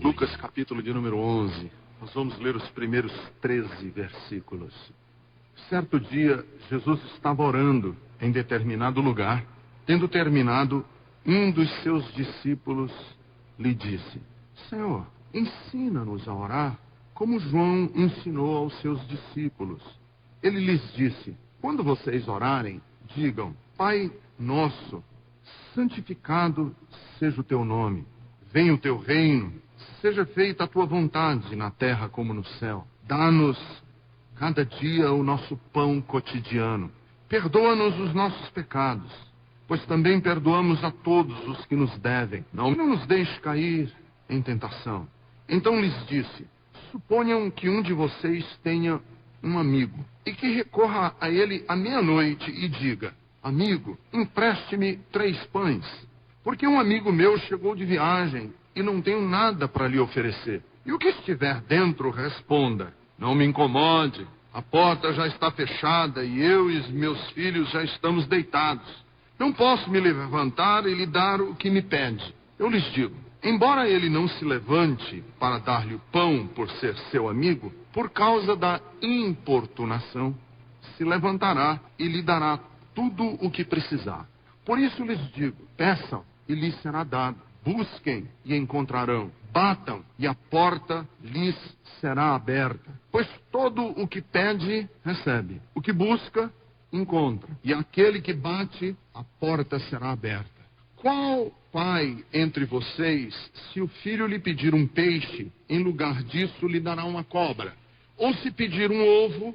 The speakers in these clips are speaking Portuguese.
Lucas, capítulo de número 11. Nós vamos ler os primeiros 13 versículos. Certo dia, Jesus estava orando em determinado lugar. Tendo terminado, um dos seus discípulos lhe disse: Senhor, ensina-nos a orar, como João ensinou aos seus discípulos. Ele lhes disse: quando vocês orarem, digam: Pai nosso, santificado seja o teu nome. Venha o teu reino, seja feita a tua vontade na terra como no céu. Dá-nos cada dia o nosso pão cotidiano. Perdoa-nos os nossos pecados, pois também perdoamos a todos os que nos devem. Não nos deixe cair em tentação. Então lhes disse: suponham que um de vocês tenha um amigo, e que recorra a ele à meia-noite e diga: amigo, empreste-me 3 pães, porque um amigo meu chegou de viagem e não tenho nada para lhe oferecer. E o que estiver dentro responda: não me incomode, a porta já está fechada e eu e os meus filhos já estamos deitados. Não posso me levantar e lhe dar o que me pede. Eu lhes digo: embora ele não se levante para dar-lhe o pão por ser seu amigo, por causa da importunação, se levantará e lhe dará tudo o que precisar. Por isso lhes digo: peçam e lhes será dado. Busquem e encontrarão. Batam e a porta lhes será aberta. Pois todo o que pede, recebe. O que busca, encontra. E aquele que bate, a porta será aberta. Qual pai entre vocês, se o filho lhe pedir um peixe, em lugar disso lhe dará uma cobra? Ou se pedir um ovo,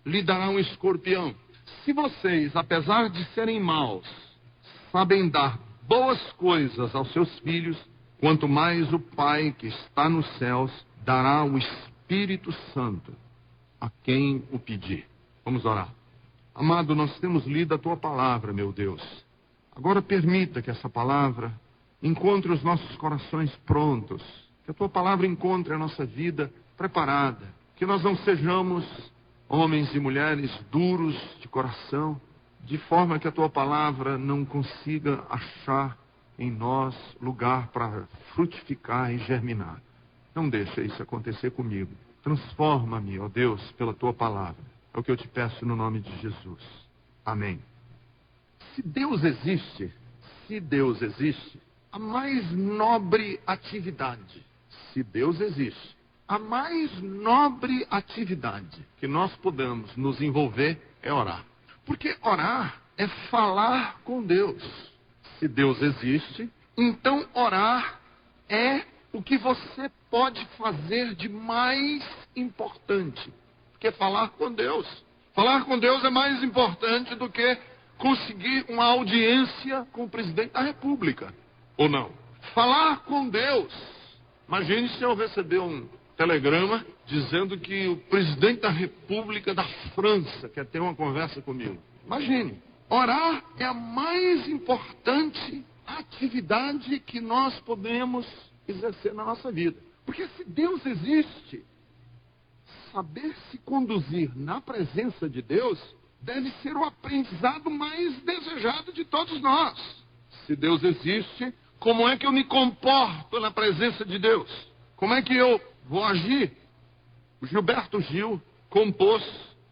lhe dará um escorpião? Se vocês, apesar de serem maus, sabem dar boas coisas aos seus filhos, quanto mais o Pai que está nos céus dará o Espírito Santo a quem o pedir. Vamos orar. Amado, nós temos lido a tua palavra, meu Deus. Agora permita que essa palavra encontre os nossos corações prontos, que a tua palavra encontre a nossa vida preparada, que nós não sejamos homens e mulheres duros de coração, de forma que a tua palavra não consiga achar em nós lugar para frutificar e germinar. Não deixa isso acontecer comigo. Transforma-me, ó Deus, pela tua palavra. É o que eu te peço no nome de Jesus. Amém. Se Deus existe, a mais nobre atividade, se Deus existe, a mais nobre atividade que nós podemos nos envolver é orar. Porque orar é falar com Deus. Se Deus existe, então orar é o que você pode fazer de mais importante. Porque falar com Deus. Falar com Deus é mais importante do que conseguir uma audiência com o presidente da República. Ou não? Falar com Deus. Imagine se eu receber um telegrama dizendo que o presidente da República da França quer ter uma conversa comigo. Imagine. Orar é a mais importante atividade que nós podemos exercer na nossa vida. Porque se Deus existe, saber se conduzir na presença de Deus deve ser o aprendizado mais desejado de todos nós. Se Deus existe, como é que eu me comporto na presença de Deus? Como é que eu vou agir? O Gilberto Gil compôs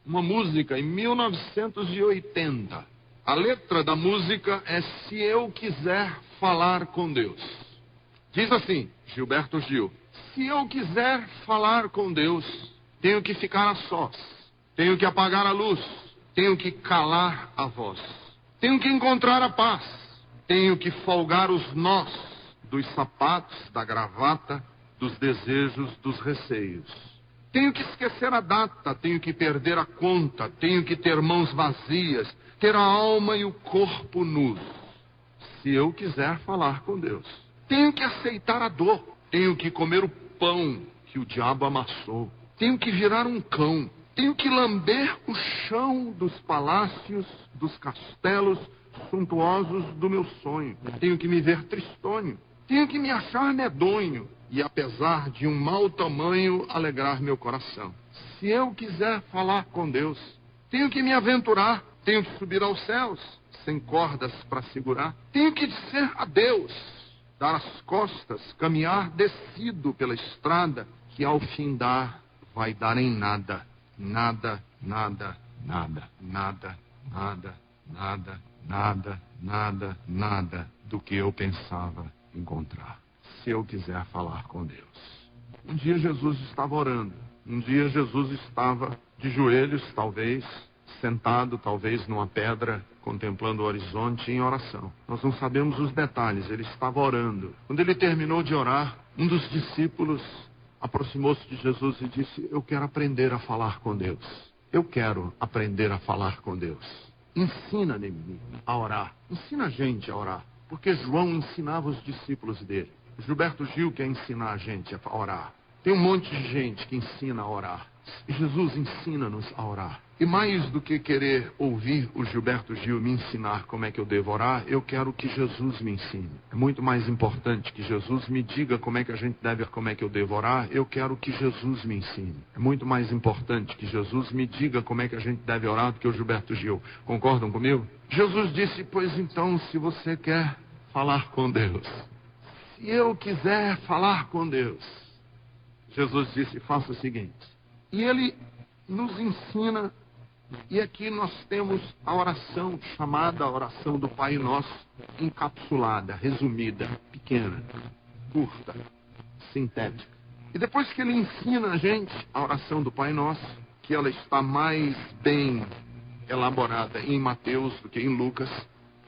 uma música em 1980. A letra da música é Se Eu Quiser Falar com Deus. Diz assim, Gilberto Gil: se eu quiser falar com Deus, tenho que ficar a sós, tenho que apagar a luz, tenho que calar a voz, tenho que encontrar a paz, tenho que folgar os nós dos sapatos, da gravata, dos desejos, dos receios. Tenho que esquecer a data, tenho que perder a conta, tenho que ter mãos vazias, ter a alma e o corpo nus. Se eu quiser falar com Deus, tenho que aceitar a dor, tenho que comer o pão que o diabo amassou, tenho que virar um cão, tenho que lamber o chão dos palácios, dos castelos suntuosos do meu sonho, tenho que me ver tristonho, tenho que me achar medonho e, apesar de um mau tamanho, alegrar meu coração. Se eu quiser falar com Deus, tenho que me aventurar, tenho que subir aos céus, sem cordas para segurar. Tenho que dizer a Deus: dar as costas, caminhar descido pela estrada, que ao findar vai dar em nada, nada, nada, nada, nada, nada, nada, nada, nada, nada do que eu pensava encontrar, se eu quiser falar com Deus. Um dia Jesus estava orando, um dia Jesus estava de joelhos, talvez, sentado, talvez, numa pedra, contemplando o horizonte em oração. Nós não sabemos os detalhes, ele estava orando. Quando ele terminou de orar, um dos discípulos aproximou-se de Jesus e disse: eu quero aprender a falar com Deus. Eu quero aprender a falar com Deus. Ensina-me a orar. Ensina a gente a orar. Porque João ensinava os discípulos dele. Gilberto Gil quer ensinar a gente a orar. Tem um monte de gente que ensina a orar. E Jesus ensina-nos a orar. E mais do que querer ouvir o Gilberto Gil me ensinar como é que eu devo orar, eu quero que Jesus me ensine. É muito mais importante que Jesus me diga como é que a gente deve, como é que eu devo orar, eu quero que Jesus me ensine. É muito mais importante que Jesus me diga como é que a gente deve orar do que o Gilberto Gil. Concordam comigo? Jesus disse: pois então, se você quer falar com Deus, se eu quiser falar com Deus, Jesus disse: faça o seguinte. E ele nos ensina, e aqui nós temos a oração chamada oração do Pai Nosso, encapsulada, resumida, pequena, curta, sintética. E depois que ele ensina a gente a oração do Pai Nosso, que ela está mais bem elaborada em Mateus do que em Lucas,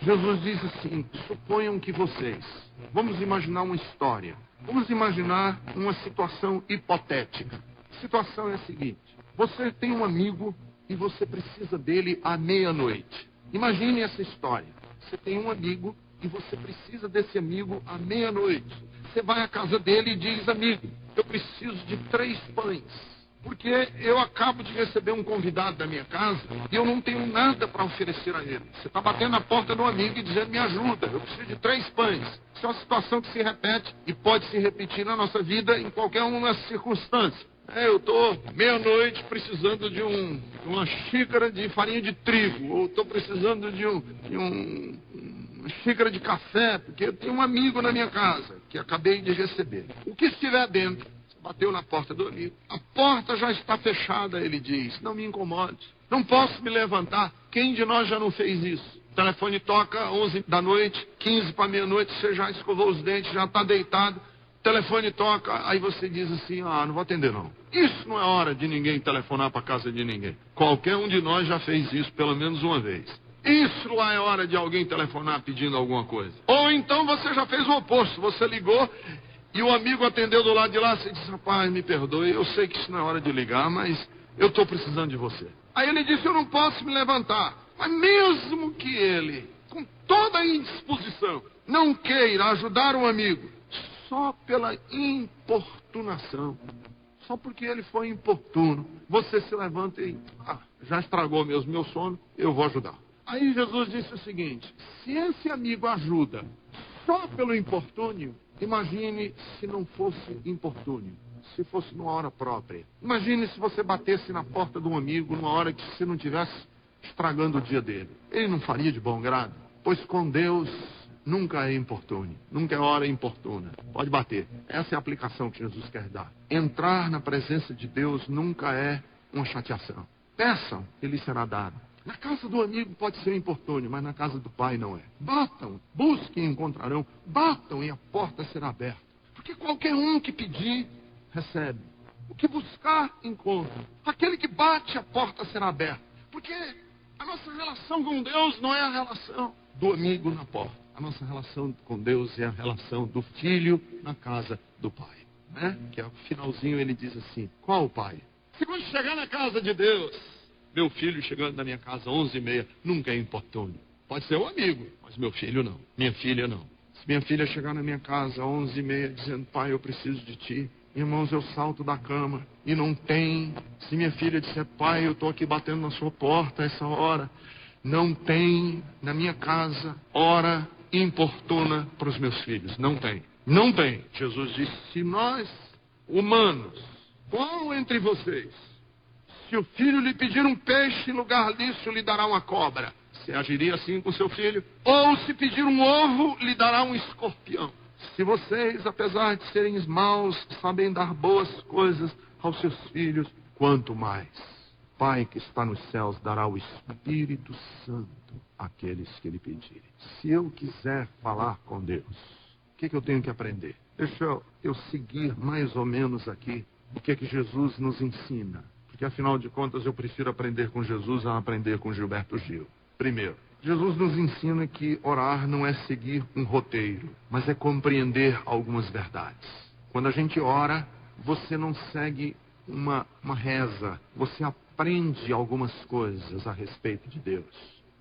Jesus diz assim: suponham que vocês, vamos imaginar uma história, vamos imaginar uma situação hipotética. A situação é a seguinte: você tem um amigo e você precisa dele à meia-noite. Imagine essa história. Você tem um amigo e você precisa desse amigo à meia-noite. Você vai à casa dele e diz: amigo, eu preciso de 3 pães, porque eu acabo de receber um convidado da minha casa e eu não tenho nada para oferecer a ele. Você está batendo na porta do amigo e dizendo: me ajuda, eu preciso de 3 pães. Isso é uma situação que se repete e pode se repetir na nossa vida em qualquer uma circunstância. Eu estou meia-noite precisando de uma xícara de farinha de trigo, ou estou precisando de uma xícara de café, porque eu tenho um amigo na minha casa que acabei de receber. O que estiver dentro, você bateu na porta do amigo, a porta já está fechada, ele diz: não me incomode, não posso me levantar. Quem de nós já não fez isso? O telefone toca 11 da noite, 15 para meia-noite, você já escovou os dentes, já está deitado. O telefone toca, aí você diz assim: não vou atender não. Isso não é hora de ninguém telefonar para casa de ninguém. Qualquer um de nós já fez isso pelo menos uma vez. Isso não é hora de alguém telefonar pedindo alguma coisa. Ou então você já fez o oposto, você ligou e o amigo atendeu do lado de lá, você disse: rapaz, me perdoe, eu sei que isso não é hora de ligar, mas eu estou precisando de você. Aí ele disse: eu não posso me levantar. Mas mesmo que ele, com toda a indisposição, não queira ajudar um amigo, só pela importunação, só porque ele foi importuno, você se levanta e já estragou meu sono, eu vou ajudar. Aí Jesus disse o seguinte: se esse amigo ajuda só pelo importúnio, imagine se não fosse importúnio, se fosse numa hora própria. Imagine se você batesse na porta de um amigo numa hora que você não estivesse estragando o dia dele. Ele não faria de bom grado? Pois com Deus nunca é importúneo, nunca é hora importuna. Pode bater. Essa é a aplicação que Jesus quer dar. Entrar na presença de Deus nunca é uma chateação. Peçam, ele será dado. Na casa do amigo pode ser importúneo, mas na casa do Pai não é. Batam, busquem e encontrarão. Batam e a porta será aberta. Porque qualquer um que pedir, recebe. O que buscar, encontra. Aquele que bate, a porta será aberta. Porque a nossa relação com Deus não é a relação do amigo na porta. A nossa relação com Deus é a relação do filho na casa do pai. Né? Que ao finalzinho ele diz assim: qual o pai? Se quando chegar na casa de Deus, meu filho chegando na minha casa 11h30, nunca é importúneo. Pode ser um amigo, mas meu filho não. Minha filha não. Se minha filha chegar na minha casa 11h30 dizendo: pai, eu preciso de ti, irmãos, eu salto da cama e não tem. Se minha filha disser: pai, eu estou aqui batendo na sua porta a essa hora, não tem na minha casa hora importuna para os meus filhos. Não tem. Não tem. Jesus disse: se nós, humanos, qual entre vocês, se o filho lhe pedir um peixe, em lugar disso lhe dará uma cobra? Você agiria assim com seu filho? Ou se pedir um ovo, lhe dará um escorpião? Se vocês, apesar de serem maus, sabem dar boas coisas aos seus filhos, quanto mais Pai que está nos céus dará o Espírito Santo àqueles que lhe pedirem. Se eu quiser falar com Deus, o que eu tenho que aprender? Deixa eu seguir mais ou menos aqui o que Jesus nos ensina. Porque, afinal de contas, eu prefiro aprender com Jesus a aprender com Gilberto Gil. Primeiro, Jesus nos ensina que orar não é seguir um roteiro, mas é compreender algumas verdades. Quando a gente ora, você não segue uma reza, você aprende algumas coisas a respeito de Deus.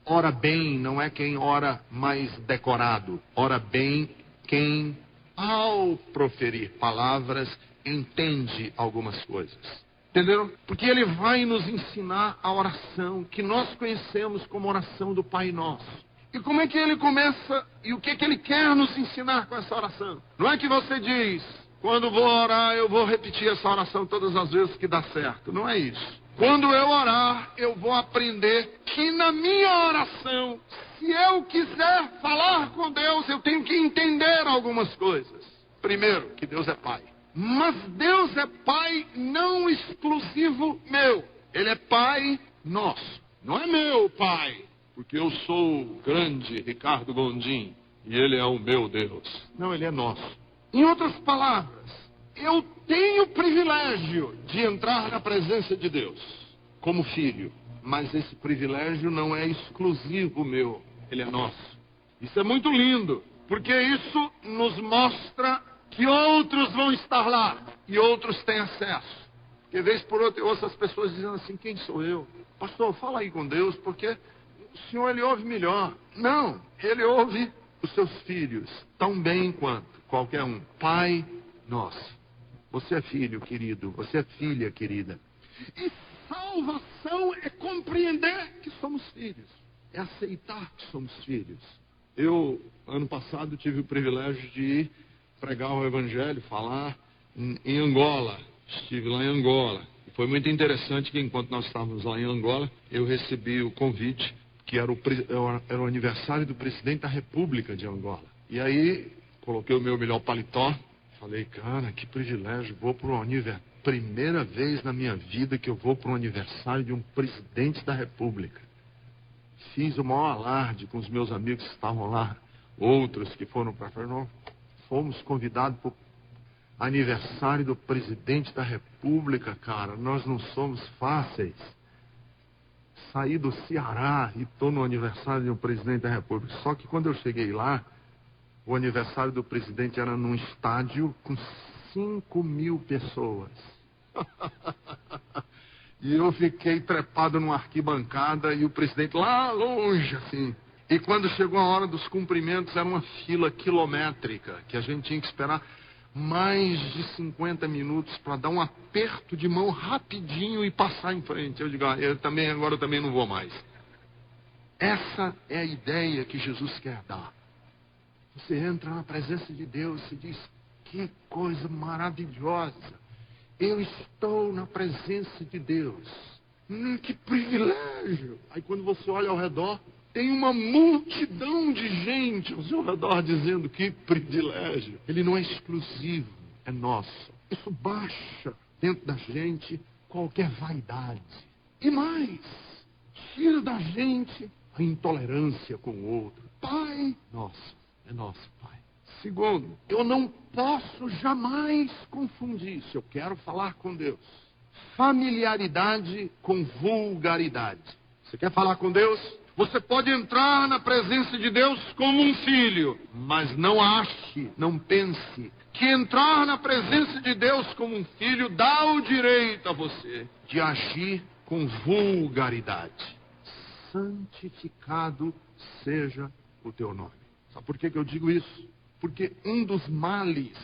Ora bem não é quem ora mais decorado. Ora bem quem, ao proferir palavras, entende algumas coisas. Entenderam? Porque ele vai nos ensinar a oração que nós conhecemos como oração do Pai Nosso. E como é que ele começa e o que é que ele quer nos ensinar com essa oração? Não é que você diz, quando vou orar eu vou repetir essa oração todas as vezes que dá certo. Não é isso. Quando eu orar, eu vou aprender que na minha oração, se eu quiser falar com Deus, eu tenho que entender algumas coisas. Primeiro, que Deus é Pai. Mas Deus é Pai não exclusivo meu. Ele é Pai nosso. Não é meu Pai, porque eu sou o grande Ricardo Gondim e Ele é o meu Deus. Não, Ele é nosso. Em outras palavras, eu tenho o privilégio de entrar na presença de Deus como filho. Mas esse privilégio não é exclusivo meu. Ele é nosso. Isso é muito lindo, porque isso nos mostra que outros vão estar lá e outros têm acesso. Porque vez por outra eu ouço as pessoas dizendo assim, quem sou eu? Pastor, fala aí com Deus, porque o Senhor, Ele ouve melhor. Não, Ele ouve os seus filhos tão bem quanto qualquer um. Pai nosso. Você é filho, querido. Você é filha, querida. E salvação é compreender que somos filhos. É aceitar que somos filhos. Eu, ano passado, tive o privilégio de ir pregar o Evangelho, falar em Angola. Estive lá em Angola. E foi muito interessante que, enquanto nós estávamos lá em Angola, eu recebi o convite, que era o aniversário do presidente da República de Angola. E aí, coloquei o meu melhor paletó. Falei, cara, que privilégio, vou para um aniversário. Primeira vez na minha vida que eu vou para um aniversário de um presidente da República. Fiz o maior alarde com os meus amigos que estavam lá, outros que foram para cá. Fomos convidados para o aniversário do presidente da República, cara. Nós não somos fáceis. Saí do Ceará e estou no aniversário de um presidente da República. Só que quando eu cheguei lá, o aniversário do presidente era num estádio com 5.000 pessoas. E eu fiquei trepado numa arquibancada e o presidente lá longe, assim. E quando chegou a hora dos cumprimentos, era uma fila quilométrica, que a gente tinha que esperar mais de 50 minutos para dar um aperto de mão rapidinho e passar em frente. Eu digo, agora eu também não vou mais. Essa é a ideia que Jesus quer dar. Você entra na presença de Deus e diz, que coisa maravilhosa. Eu estou na presença de Deus. Que privilégio. Aí quando você olha ao redor, tem uma multidão de gente ao seu redor dizendo que privilégio. Ele não é exclusivo, é nosso. Isso baixa dentro da gente qualquer vaidade. E mais, tira da gente a intolerância com o outro. Pai nosso, é nosso Pai. Segundo, eu não posso jamais confundir, se eu quero falar com Deus, familiaridade com vulgaridade. Você quer falar com Deus? Você pode entrar na presença de Deus como um filho, mas não ache, não pense que entrar na presença de Deus como um filho dá o direito a você de agir com vulgaridade. Santificado seja o teu nome. Sabe por que eu digo isso? Porque um dos males,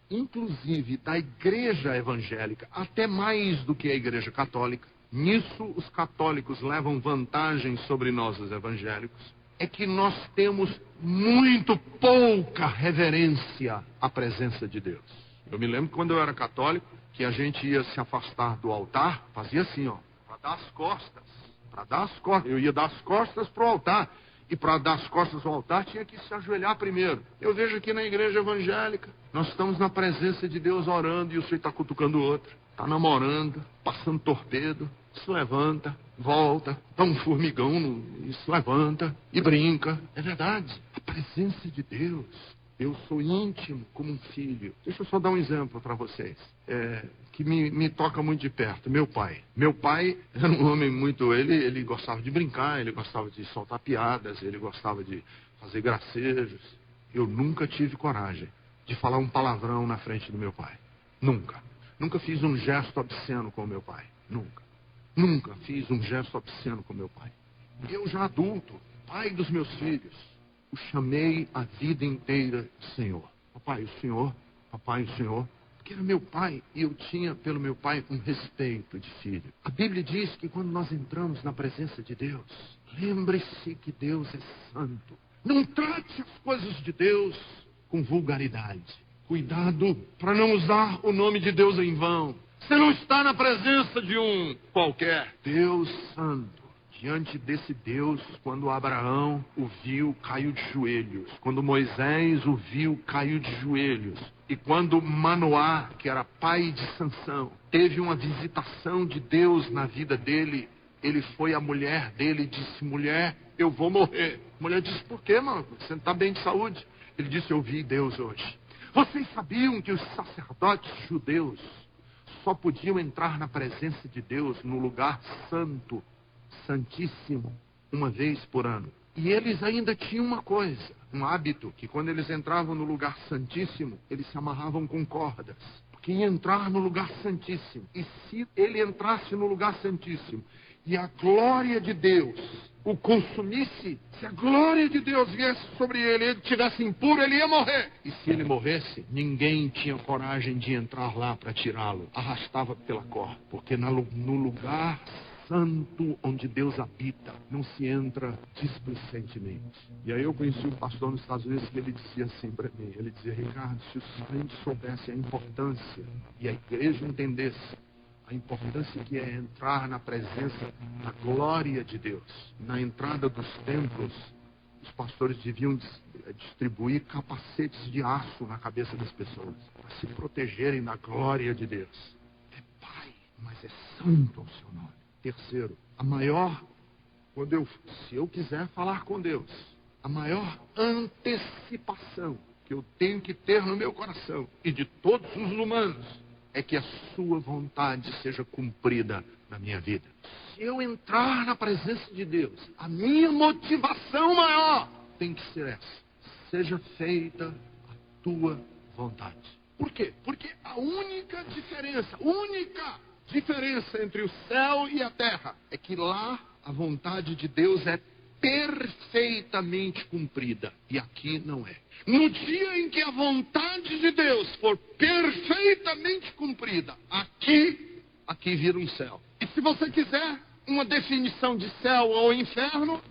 inclusive da igreja evangélica, até mais do que a igreja católica, nisso os católicos levam vantagem sobre nós os evangélicos, é que nós temos muito pouca reverência à presença de Deus. Eu me lembro quando eu era católico, que a gente ia se afastar do altar, fazia assim, ó, para dar as costas. Eu ia dar as costas para o altar. E para dar as costas ao altar tinha que se ajoelhar primeiro. Eu vejo aqui na igreja evangélica, nós estamos na presença de Deus orando e o sujeito está cutucando o outro. Está namorando, passando torpedo, se levanta, volta, dá um formigão e se levanta e brinca. É verdade, a presença de Deus. Eu sou íntimo como um filho. Deixa eu só dar um exemplo para vocês, que me toca muito de perto. Meu pai era um homem muito... Ele gostava de brincar, ele gostava de soltar piadas, ele gostava de fazer gracejos. Eu nunca tive coragem de falar um palavrão na frente do meu pai. Nunca. Nunca fiz um gesto obsceno com o meu pai. Nunca. Nunca fiz um gesto obsceno com meu pai. Eu já adulto, pai dos meus filhos, o chamei a vida inteira de Senhor. Papai, o Senhor. Papai, o Senhor. Porque era meu pai e eu tinha pelo meu pai um respeito de filho. A Bíblia diz que quando nós entramos na presença de Deus, lembre-se que Deus é santo. Não trate as coisas de Deus com vulgaridade. Cuidado para não usar o nome de Deus em vão. Você não está na presença de um qualquer. Deus santo. Diante desse Deus, quando Abraão o viu, caiu de joelhos. Quando Moisés o viu, caiu de joelhos. E quando Manoá, que era pai de Sansão, teve uma visitação de Deus na vida dele, ele foi à mulher dele e disse: mulher, eu vou morrer. A mulher disse: por quê, mano? Você não está bem de saúde? Ele disse: eu vi Deus hoje. Vocês sabiam que os sacerdotes judeus só podiam entrar na presença de Deus no lugar santo, santíssimo, uma vez por ano? E eles ainda tinham uma coisa, um hábito, que quando eles entravam no lugar santíssimo, eles se amarravam com cordas. Porque ia entrar no lugar santíssimo. E se ele entrasse no lugar santíssimo e a glória de Deus o consumisse, se a glória de Deus viesse sobre ele, ele estivesse impuro, ele ia morrer. E se ele morresse, ninguém tinha coragem de entrar lá para tirá-lo. Arrastava pela corda. Porque no lugar santo onde Deus habita, não se entra displicentemente. E aí eu conheci um pastor nos Estados Unidos que ele dizia assim para mim, ele dizia: Ricardo, se os crentes soubessem a importância e a igreja entendesse a importância que é entrar na presença da glória de Deus, na entrada dos templos, os pastores deviam distribuir capacetes de aço na cabeça das pessoas, para se protegerem da glória de Deus. É Pai, mas é santo ao seu nome. Terceiro, se eu quiser falar com Deus, a maior antecipação que eu tenho que ter no meu coração e de todos os humanos é que a sua vontade seja cumprida na minha vida. Se eu entrar na presença de Deus, a minha motivação maior tem que ser essa: seja feita a tua vontade. Por quê? Porque a única diferença entre o céu e a terra é que lá a vontade de Deus é perfeitamente cumprida e aqui não é. No dia em que a vontade de Deus for perfeitamente cumprida, aqui vira um céu. E se você quiser uma definição de céu ou inferno,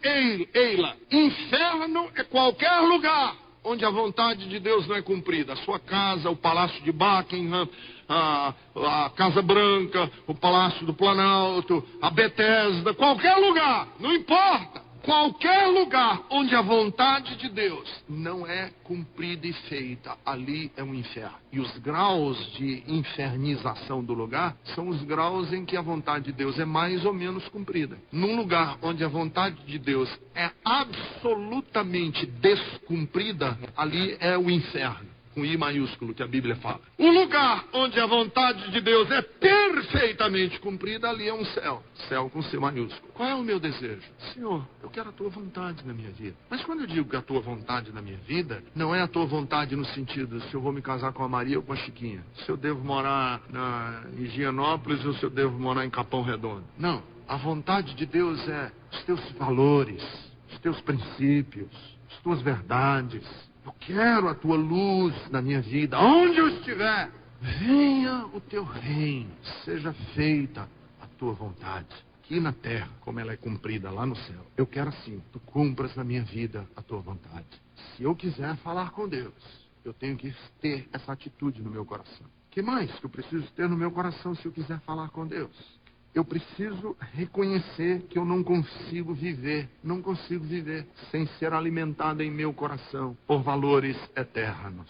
ei-la. Inferno é qualquer lugar onde a vontade de Deus não é cumprida. A sua casa, o Palácio de Buckingham, a Casa Branca, o Palácio do Planalto, a Bethesda, qualquer lugar, não importa. Qualquer lugar onde a vontade de Deus não é cumprida e feita, ali é um inferno. E os graus de infernização do lugar são os graus em que a vontade de Deus é mais ou menos cumprida. Num lugar onde a vontade de Deus é absolutamente descumprida, ali é o inferno. Com I maiúsculo, que a Bíblia fala. Um lugar onde a vontade de Deus é perfeitamente cumprida, ali é um céu. Céu com C maiúsculo. Qual é o meu desejo? Senhor, eu quero a tua vontade na minha vida. Mas quando eu digo que a tua vontade na minha vida, não é a tua vontade no sentido se eu vou me casar com a Maria ou com a Chiquinha. Se eu devo morar em Higienópolis ou se eu devo morar em Capão Redondo. Não. A vontade de Deus é os teus valores, os teus princípios, as tuas verdades. Eu quero a tua luz na minha vida, onde eu estiver. Venha o teu reino, seja feita a tua vontade, aqui na terra, como ela é cumprida lá no céu. Eu quero assim, tu cumpras na minha vida a tua vontade. Se eu quiser falar com Deus, eu tenho que ter essa atitude no meu coração. O que mais que eu preciso ter no meu coração se eu quiser falar com Deus? Eu preciso reconhecer que eu não consigo viver sem ser alimentado em meu coração por valores eternos.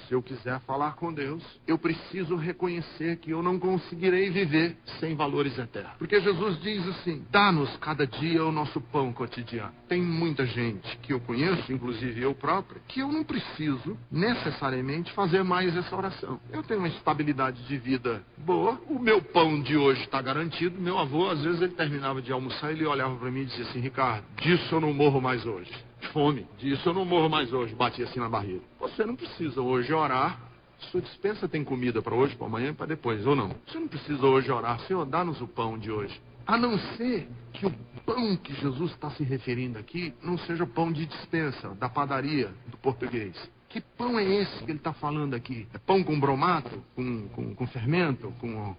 Se eu quiser falar com Deus, eu preciso reconhecer que eu não conseguirei viver sem valores eternos. Porque Jesus diz assim: dá-nos cada dia o nosso pão cotidiano. Tem muita gente que eu conheço, inclusive eu próprio, que eu não preciso necessariamente fazer mais essa oração. Eu tenho uma estabilidade de vida boa, o meu pão de hoje está garantido. Meu avô, às vezes, ele terminava de almoçar, ele olhava para mim e dizia assim: Ricardo, disso eu não morro mais hoje. Fome, disso eu não morro mais hoje, batia assim na barriga. Você não precisa hoje orar. Sua despensa tem comida para hoje, para amanhã e para depois, ou não? Você não precisa hoje orar: Senhor, dá-nos o pão de hoje. A não ser que o pão que Jesus está se referindo aqui não seja pão de despensa, da padaria, do português. Que pão é esse que ele está falando aqui? É pão com bromato, com fermento, com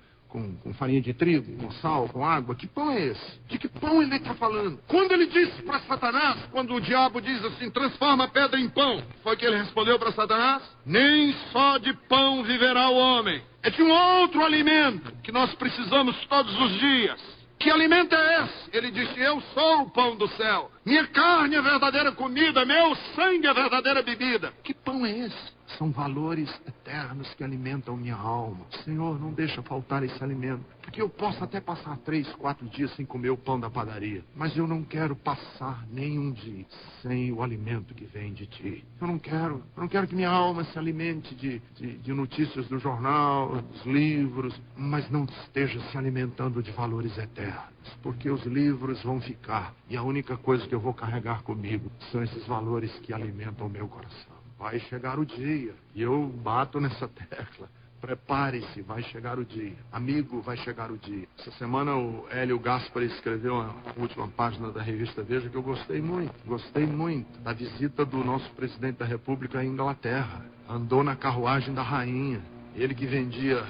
farinha de trigo, com sal, com água? Que pão é esse? De que pão ele está falando? Quando ele disse para Satanás, quando o diabo diz assim: transforma a pedra em pão, foi que ele respondeu para Satanás: nem só de pão viverá o homem. É de um outro alimento que nós precisamos todos os dias. Que alimento é esse? Ele disse: eu sou o pão do céu. Minha carne é verdadeira comida, meu sangue é verdadeira bebida. Que pão é esse? São valores eternos que alimentam minha alma. Senhor, não deixa faltar esse alimento. Porque eu posso até passar 3, 4 dias sem comer o pão da padaria, mas eu não quero passar nenhum dia sem o alimento que vem de Ti. Eu não quero que minha alma se alimente de notícias do jornal, dos livros, mas não esteja se alimentando de valores eternos. Porque os livros vão ficar, e a única coisa que eu vou carregar comigo são esses valores que alimentam o meu coração. Vai chegar o dia, e eu bato nessa tecla. Prepare-se, vai chegar o dia. Amigo, vai chegar o dia. Essa semana o Hélio Gaspari escreveu a última página da revista Veja, que eu gostei muito da visita do nosso presidente da República à Inglaterra. Andou na carruagem da rainha. Ele que vendia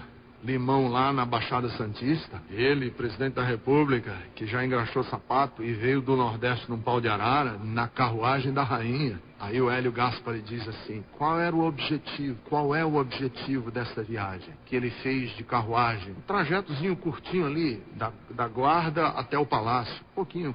limão lá na Baixada Santista. Ele, presidente da República, que já engraxou sapato e veio do Nordeste num pau de arara, na carruagem da rainha. Aí o Hélio Gaspari diz assim: qual é o objetivo dessa viagem que ele fez de carruagem? Um trajetozinho curtinho ali, da guarda até o palácio. Um pouquinho,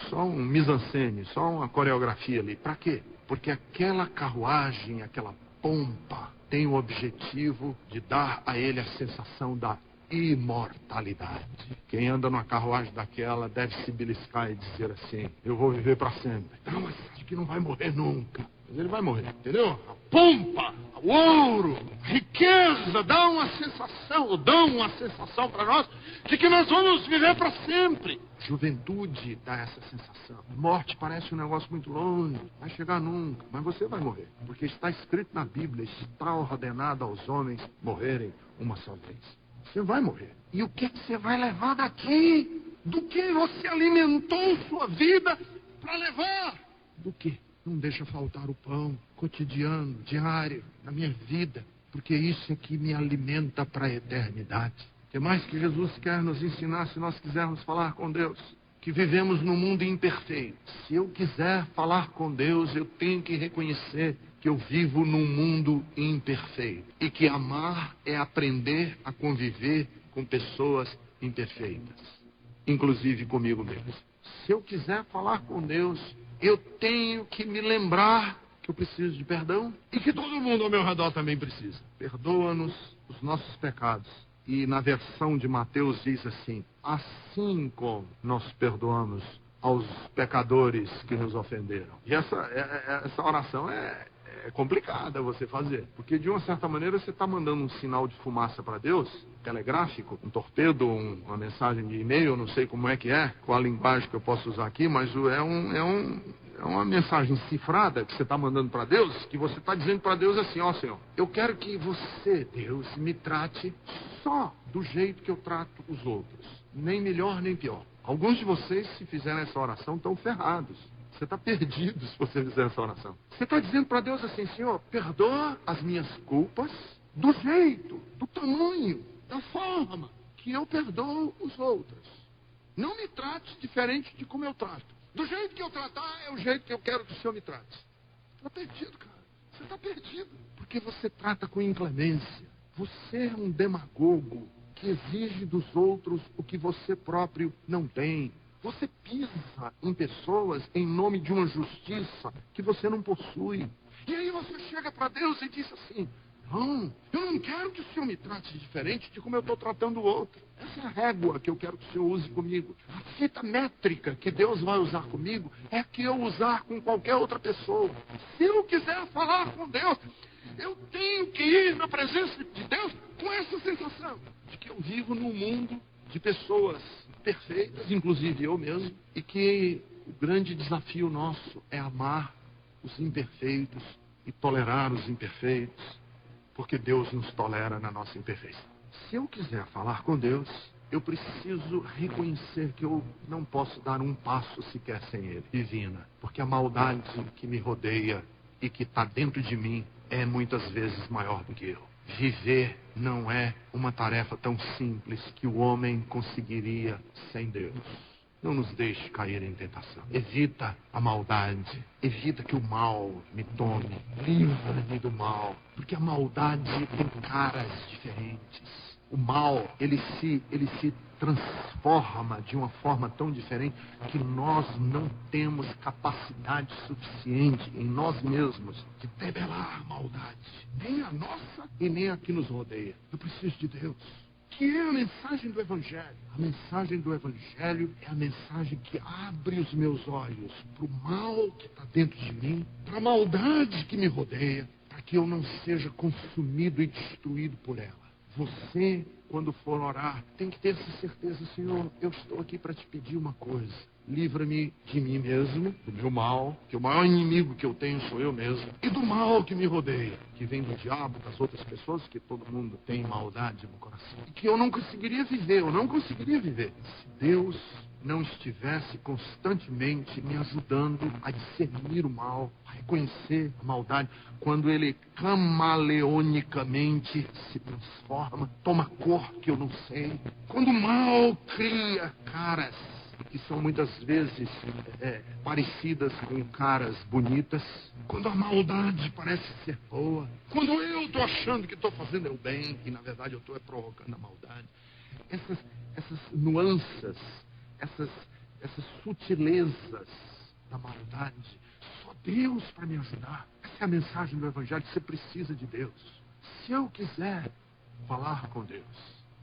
só um mise-en-scène, só uma coreografia ali. Pra quê? Porque aquela carruagem, aquela pompa, tem o objetivo de dar a ele a sensação da imortalidade. Quem anda numa carruagem daquela deve se beliscar e dizer assim: eu vou viver para sempre. Não, mas acho que não vai morrer nunca. Mas ele vai morrer, entendeu? A pompa, o ouro, a riqueza dão uma sensação para nós de que nós vamos viver para sempre. Juventude dá essa sensação. A morte parece um negócio muito longe, vai chegar nunca, mas você vai morrer. Porque está escrito na Bíblia: está ordenado aos homens morrerem uma só vez. Você vai morrer. E o que você vai levar daqui? Do que você alimentou sua vida para levar? Do que? Não deixa faltar o pão cotidiano, diário, na minha vida. Porque isso é que me alimenta para a eternidade. O que mais que Jesus quer nos ensinar se nós quisermos falar com Deus? Que vivemos num mundo imperfeito. Se eu quiser falar com Deus, eu tenho que reconhecer que eu vivo num mundo imperfeito. E que amar é aprender a conviver com pessoas imperfeitas. Inclusive comigo mesmo. Se eu quiser falar com Deus, eu tenho que me lembrar que eu preciso de perdão. E que todo mundo ao meu redor também precisa. Perdoa-nos os nossos pecados. E na versão de Mateus diz assim: assim como nós perdoamos aos pecadores que nos ofenderam. E essa oração é complicada você fazer, porque de uma certa maneira você está mandando um sinal de fumaça para Deus, telegráfico, um torpedo, uma mensagem de e-mail, eu não sei como é que é, qual a linguagem que eu posso usar aqui, mas é uma mensagem cifrada que você está mandando para Deus, que você está dizendo para Deus assim: ó Senhor, eu quero que você, Deus, me trate só do jeito que eu trato os outros, nem melhor nem pior. Alguns de vocês, se fizerem essa oração, estão ferrados. Você está perdido se você fizer essa oração. Você está dizendo para Deus assim: Senhor, perdoa as minhas culpas do jeito, do tamanho, da forma que eu perdoo os outros. Não me trate diferente de como eu trato. Do jeito que eu tratar é o jeito que eu quero que o Senhor me trate. Você está perdido, cara. Você está perdido. Porque você trata com inclemência. Você é um demagogo. que exige dos outros o que você próprio não tem. Você pisa em pessoas em nome de uma justiça que você não possui. E aí você chega para Deus e diz assim: não, eu não quero que o Senhor me trate diferente de como eu estou tratando o outro. Essa é a régua que eu quero que o Senhor use comigo. A fita métrica que Deus vai usar comigo é a que eu usar com qualquer outra pessoa. Se eu quiser falar com Deus, eu tenho que ir na presença de Deus com essa sensação de que eu vivo num mundo de pessoas perfeitas, inclusive eu mesmo, e que o grande desafio nosso é amar os imperfeitos e tolerar os imperfeitos, porque Deus nos tolera na nossa imperfeição. Se eu quiser falar com Deus, eu preciso reconhecer que eu não posso dar um passo sequer sem Ele, divina, porque a maldade que me rodeia e que está dentro de mim é muitas vezes maior do que eu. Viver não é uma tarefa tão simples que o homem conseguiria sem Deus. Não nos deixe cair em tentação. Evita a maldade. Evita que o mal me tome. Livra-me do mal. Porque a maldade tem caras diferentes. O mal, ele se transforma de uma forma tão diferente que nós não temos capacidade suficiente em nós mesmos de debelar a maldade. Nem a nossa e nem a que nos rodeia. Eu preciso de Deus. Que é a mensagem do Evangelho. A mensagem do Evangelho é a mensagem que abre os meus olhos para o mal que está dentro de mim, para a maldade que me rodeia, para que eu não seja consumido e destruído por ela. Você, quando for orar, tem que ter essa certeza: Senhor, eu estou aqui para te pedir uma coisa. Livra-me de mim mesmo, do meu mal, que o maior inimigo que eu tenho sou eu mesmo, e do mal que me rodeia, que vem do diabo, das outras pessoas, que todo mundo tem maldade no coração. E que eu não conseguiria viver, se Deus não estivesse constantemente me ajudando a discernir o mal, a reconhecer a maldade, quando ele camaleonicamente se transforma, toma cor que eu não sei, quando o mal cria caras que são muitas vezes parecidas com caras bonitas, quando a maldade parece ser boa, quando eu estou achando que estou fazendo o bem e na verdade eu estou provocando a maldade, essas nuances, essas sutilezas da maldade, só Deus para me ajudar. Essa é a mensagem do Evangelho. Você precisa de Deus. Se eu quiser falar com Deus,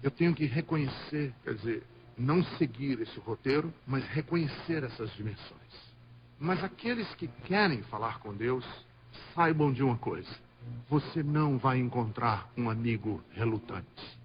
eu tenho que reconhecer, quer dizer, não seguir esse roteiro, mas reconhecer essas dimensões. Mas aqueles que querem falar com Deus, saibam de uma coisa: você não vai encontrar um amigo relutante.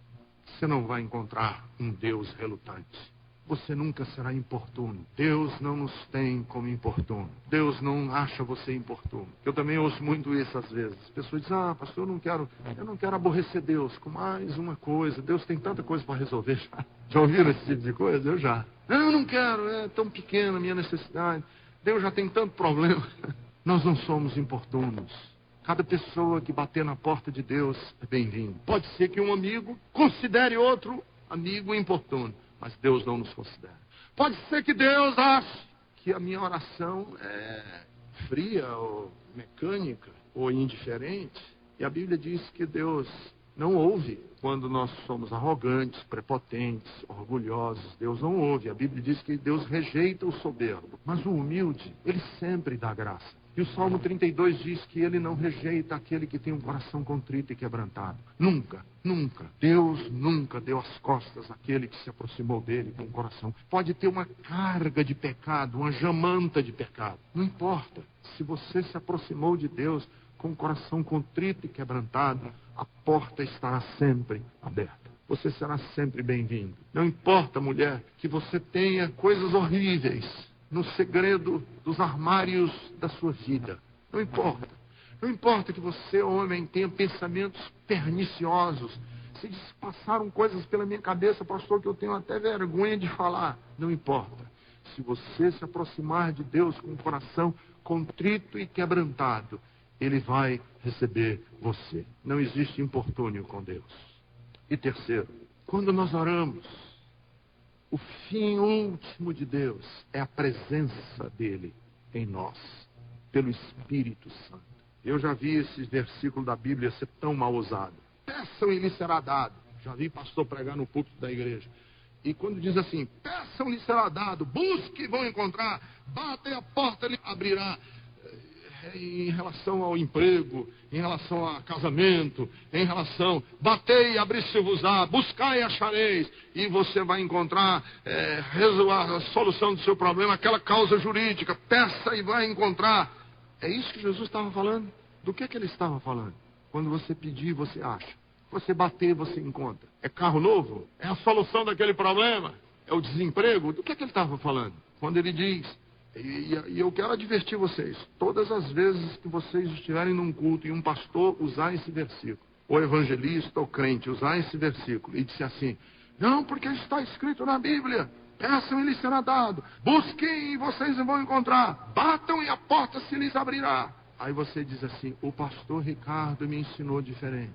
Você não vai encontrar um Deus relutante. Você nunca será importuno. Deus não nos tem como importuno. Deus não acha você importuno. Eu também ouço muito isso às vezes. As pessoas dizem: pastor, eu não quero aborrecer Deus com mais uma coisa. Deus tem tanta coisa para resolver já. Já ouviram esse tipo de coisa? Eu já. Eu não quero, é tão pequena a minha necessidade. Deus já tem tanto problema. Nós não somos importunos. Cada pessoa que bater na porta de Deus é bem-vindo. Pode ser que um amigo considere outro amigo importuno, mas Deus não nos considera. Pode ser que Deus ache que a minha oração é fria ou mecânica ou indiferente. E a Bíblia diz que Deus não ouve quando nós somos arrogantes, prepotentes, orgulhosos. Deus não ouve. A Bíblia diz que Deus rejeita o soberbo, mas o humilde, Ele sempre dá graça. E o Salmo 32 diz que Ele não rejeita aquele que tem um coração contrito e quebrantado. Nunca, nunca. Deus nunca deu as costas àquele que se aproximou dele com o coração. Pode ter uma carga de pecado, uma jamanta de pecado. Não importa. Se você se aproximou de Deus com o coração contrito e quebrantado, a porta estará sempre aberta. Você será sempre bem-vindo. Não importa, mulher, que você tenha coisas horríveis no segredo dos armários da sua vida. Não importa. Não importa que você, homem, tenha pensamentos perniciosos. Se passaram coisas pela minha cabeça, pastor, que eu tenho até vergonha de falar. Não importa. Se você se aproximar de Deus com o coração contrito e quebrantado, Ele vai receber você. Não existe importúnio com Deus. E terceiro, quando nós oramos, o fim último de Deus é a presença dele em nós, pelo Espírito Santo. Eu já vi esse versículo da Bíblia ser tão mal usado. Peçam e lhe será dado. Já vi pastor pregar no púlpito da igreja. E quando diz assim, peçam lhe será dado, busque e vão encontrar, batem a porta lhe abrirá. Em relação ao emprego, em relação a casamento, em relação, batei e abri-se-vos-á, buscai e achareis, e você vai encontrar a solução do seu problema, aquela causa jurídica, peça e vai encontrar. É isso que Jesus estava falando? Do que ele estava falando? Quando você pedir, você acha. Você bater, você encontra. É carro novo? É a solução daquele problema? É o desemprego? Do que ele estava falando? Quando ele diz... E eu quero advertir vocês, todas as vezes que vocês estiverem num culto e um pastor usar esse versículo, ou evangelista ou crente usar esse versículo e disser assim, não, porque está escrito na Bíblia, peçam e lhes será dado, busquem e vocês vão encontrar, batam e a porta se lhes abrirá. Aí você diz assim, o pastor Ricardo me ensinou diferente.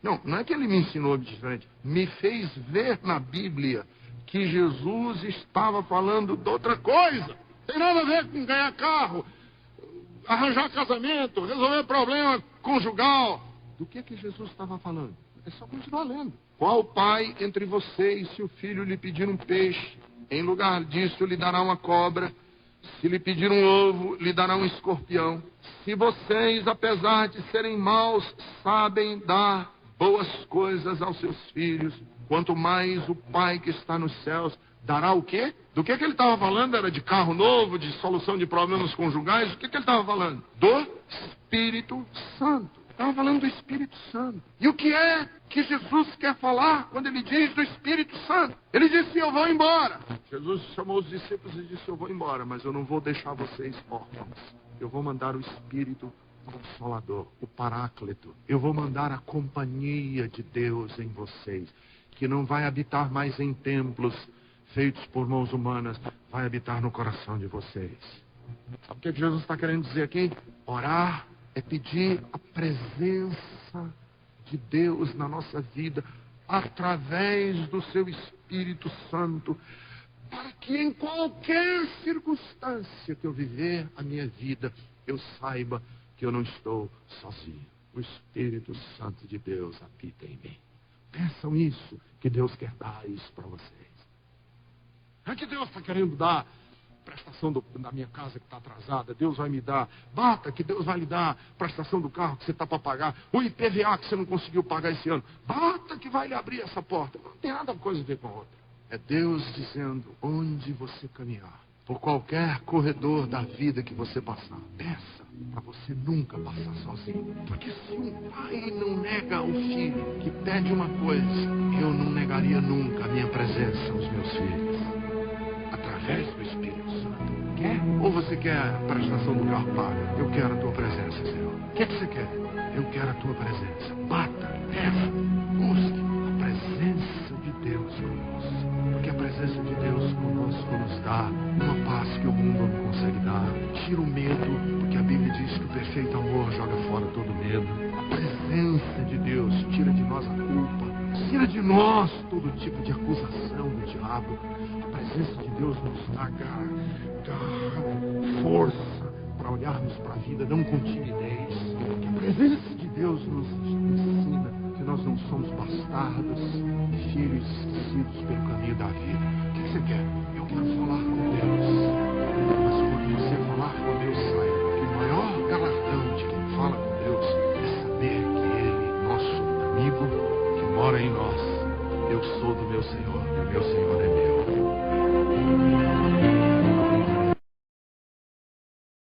Não é que ele me ensinou diferente, me fez ver na Bíblia que Jesus estava falando de outra coisa. Tem nada a ver com ganhar carro, arranjar casamento, resolver problema conjugal. Do que Jesus estava falando? É só continuar lendo. Qual pai entre vocês, se o filho lhe pedir um peixe, em lugar disso lhe dará uma cobra? Se lhe pedir um ovo, lhe dará um escorpião? Se vocês, apesar de serem maus, sabem dar boas coisas aos seus filhos, quanto mais o Pai que está nos céus dará o quê? Do que ele estava falando? Era de carro novo, de solução de problemas conjugais? O que ele estava falando? Do Espírito Santo. Estava falando do Espírito Santo. E o que é que Jesus quer falar quando ele diz do Espírito Santo? Ele disse, eu vou embora. Jesus chamou os discípulos e disse, eu vou embora, mas eu não vou deixar vocês órfãos. Eu vou mandar o Espírito Consolador, o Paráclito. Eu vou mandar a companhia de Deus em vocês, que não vai habitar mais em templos feitos por mãos humanas, vai habitar no coração de vocês. Sabe o que Jesus está querendo dizer aqui? Orar é pedir a presença de Deus na nossa vida, através do seu Espírito Santo, para que em qualquer circunstância que eu viver a minha vida, eu saiba que eu não estou sozinho. O Espírito Santo de Deus habita em mim. Pensam isso, que Deus quer dar isso para vocês. Não é que Deus está querendo dar prestação da minha casa que está atrasada, Deus vai me dar. Bata, que Deus vai lhe dar prestação do carro que você está para pagar. O IPVA que você não conseguiu pagar esse ano. Bata, que vai lhe abrir essa porta. Não tem nada coisa a ver com a outra. É Deus dizendo, onde você caminhar, por qualquer corredor da vida que você passar, peça para você nunca passar sozinho. Porque se um pai não nega ao filho que pede uma coisa, eu não negaria nunca a minha presença aos meus filhos. Através do Espírito Santo. Quer? Ou você quer a prestação do carro paga? Eu quero a tua presença, Senhor. O que você quer? Eu quero a tua presença. Bata, peça, busque a presença de Deus conosco. Porque a presença de Deus conosco nos dá uma paz que o mundo não consegue dar. Tira o medo, porque a Bíblia diz que o perfeito amor joga fora todo medo. A presença de Deus tira de nós a culpa. Tira de nós todo tipo de acusação do diabo. A presença de Deus nos dá força para olharmos para a vida, não com timidez. Porque a presença de Deus nos ensina que nós não somos bastardos, filhos esquecidos pelo caminho da vida. O que você quer? Eu quero falar com Deus. Mas quando você falar com Deus, saiba que o maior galardão